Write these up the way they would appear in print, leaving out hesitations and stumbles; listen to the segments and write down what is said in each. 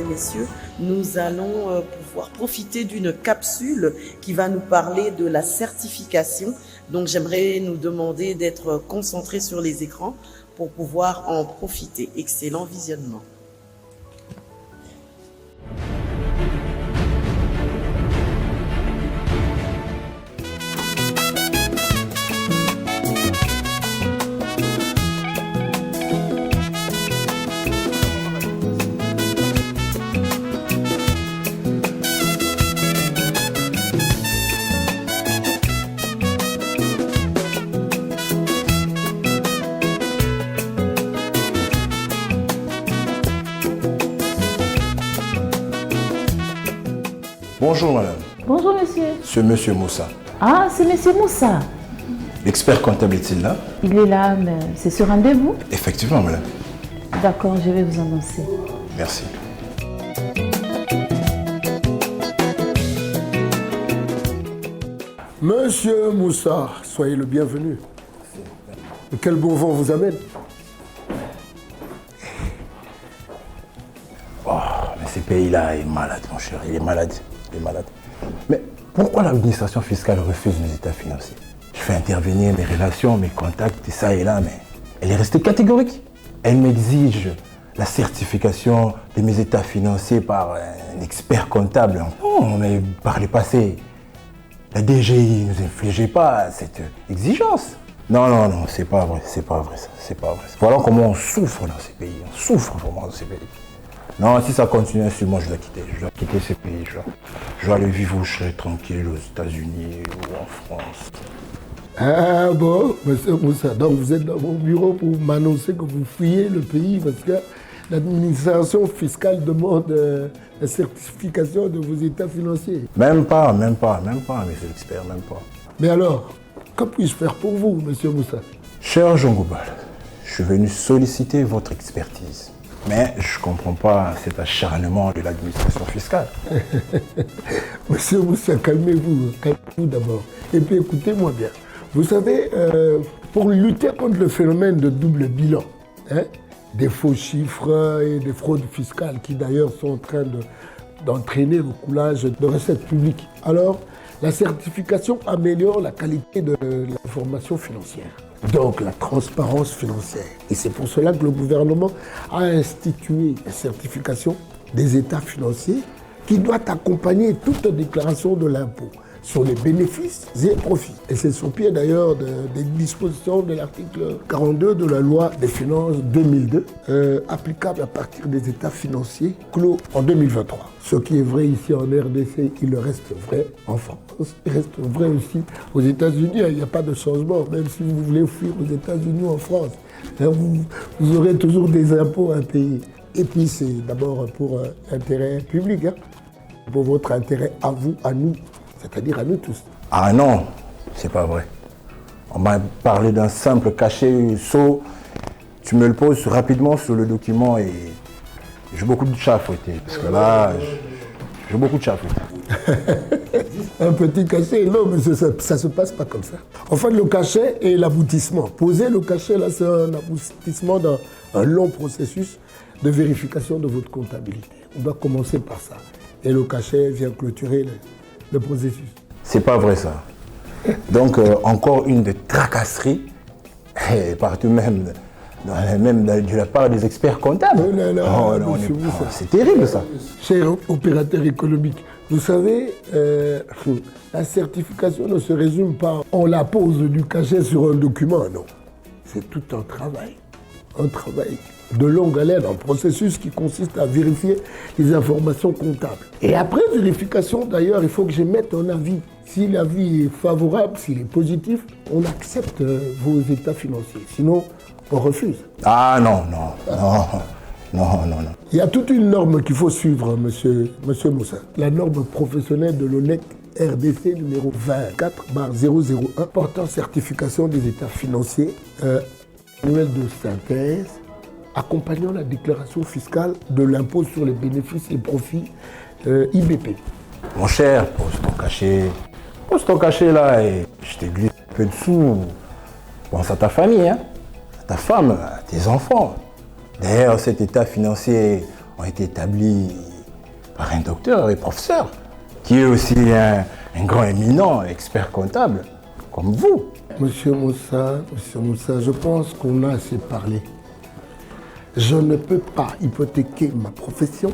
et messieurs, nous allons pouvoir profiter d'une capsule qui va nous parler de la certification. Donc j'aimerais nous demander d'être concentrés sur les écrans pour pouvoir en profiter. Excellent visionnement. Bonjour madame. Bonjour monsieur. C'est monsieur Moussa. Ah, c'est monsieur Moussa. L'expert comptable est-il là? Il est là, mais c'est sur rendez-vous? Effectivement madame. D'accord, je vais vous annoncer. Merci. Monsieur Moussa, soyez le bienvenu. Quel bon vent vous amène? Oh, mais ce pays-là est malade mon cher, il est malade. Mais pourquoi l'administration fiscale refuse mes états financiers? Je fais intervenir mes relations, mes contacts, et ça et là, mais elle est restée catégorique. Elle m'exige la certification de mes états financiers par un expert comptable. Non, mais par le passé, la DGI ne nous infligeait pas cette exigence. Non, c'est pas vrai ça. Voilà comment on souffre dans ces pays, on souffre vraiment dans ces pays. Non, si ça continue ainsi, moi je dois quitter ce pays. Je dois aller vivre où je serai tranquille, aux États-Unis ou en France. Ah bon, monsieur Moussa, donc vous êtes dans mon bureau pour m'annoncer que vous fuyez le pays parce que l'administration fiscale demande la certification de vos états financiers. Même pas, monsieur l'expert, même pas. Mais alors, que puis-je faire pour vous, monsieur Moussa? Cher Jean Goubal, je suis venu solliciter votre expertise. Mais je ne comprends pas cet acharnement de l'administration fiscale. Monsieur Moussa, calmez-vous d'abord. Et puis écoutez-moi bien. Vous savez, pour lutter contre le phénomène de double bilan, des faux chiffres et des fraudes fiscales qui d'ailleurs sont en train d'entraîner le coulage de recettes publiques, alors la certification améliore la qualité de l'information financière. Donc la transparence financière. Et c'est pour cela que le gouvernement a institué la certification des états financiers qui doit accompagner toute déclaration de l'impôt sur les bénéfices et profits. Et c'est sur pied d'ailleurs des dispositions de l'article 42 de la loi des finances 2002, applicable à partir des états financiers clos en 2023. Ce qui est vrai ici en RDC, il reste vrai en France. Il reste vrai aussi aux États-Unis. Il n'y a pas de changement, même si vous voulez fuir aux États-Unis ou en France. Vous aurez toujours des impôts à payer. Et puis c'est d'abord pour l'intérêt public, pour votre intérêt à vous, à nous. C'est-à-dire à nous tous. Ah non, c'est pas vrai. On m'a parlé d'un simple cachet saut. Tu me le poses rapidement sur le document et j'ai beaucoup de chats à fouetter. Parce que là, j'ai beaucoup de chats à fouetter. Un petit cachet, non, mais ça se passe pas comme ça. En fait, le cachet est l'aboutissement. Poser le cachet, là, c'est un aboutissement d'un long processus de vérification de votre comptabilité. On doit commencer par ça. Et le cachet vient clôturer le processus. C'est pas vrai ça. Donc encore une de tracasseries, et partout même de la part des experts comptables. C'est terrible ça. Cher opérateur économique, vous savez, la certification ne se résume pas en la pose du cachet sur un document, non. C'est tout un travail de longue haleine, un processus qui consiste à vérifier les informations comptables. Et après vérification, d'ailleurs, il faut que j'émette un avis. Si l'avis est favorable, s'il est positif, on accepte vos états financiers. Sinon, on refuse. Ah non. Il y a toute une norme qu'il faut suivre, monsieur Moussa. La norme professionnelle de l'ONEC RDC numéro 24/001 portant certification des états financiers, annuel de synthèse, accompagnant la déclaration fiscale de l'impôt sur les bénéfices et profits IBP. Mon cher, pose ton cachet là et je te glisse un peu dessous. Pense à ta famille, à ta femme, à tes enfants. D'ailleurs, cet état financier, ont été établis par un docteur et professeur, qui est aussi un grand éminent expert comptable, comme vous. Monsieur Moussa, je pense qu'on a assez parlé. Je ne peux pas hypothéquer ma profession.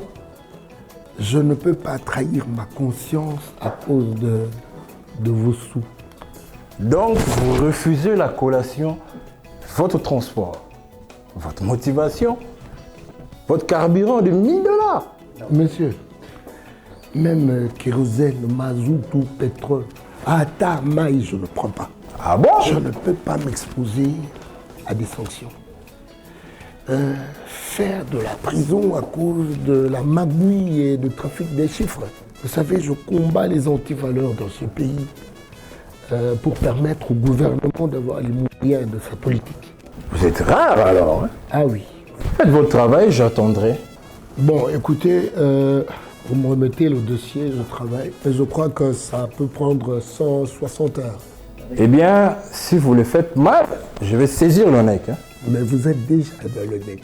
Je ne peux pas trahir ma conscience à cause de vos sous. Donc, vous refusez la collation, votre transport, votre motivation, votre carburant de 1000 $. Monsieur, même kérosène, mazout ou pétrole, à maïs, je ne prends pas. Ah bon? Je ne peux pas m'exposer à des sanctions. Faire de la prison à cause de la magouille et du trafic des chiffres. Vous savez, je combats les antivaleurs dans ce pays pour permettre au gouvernement d'avoir les moyens de sa politique. Vous êtes rare alors, hein? Ah oui. Faites votre travail, j'attendrai. Bon, écoutez, vous me remettez le dossier, je travaille. Mais je crois que ça peut prendre 160 heures. Eh bien, si vous le faites mal, je vais saisir le nec. Hein. Mais vous êtes déjà dans le nec.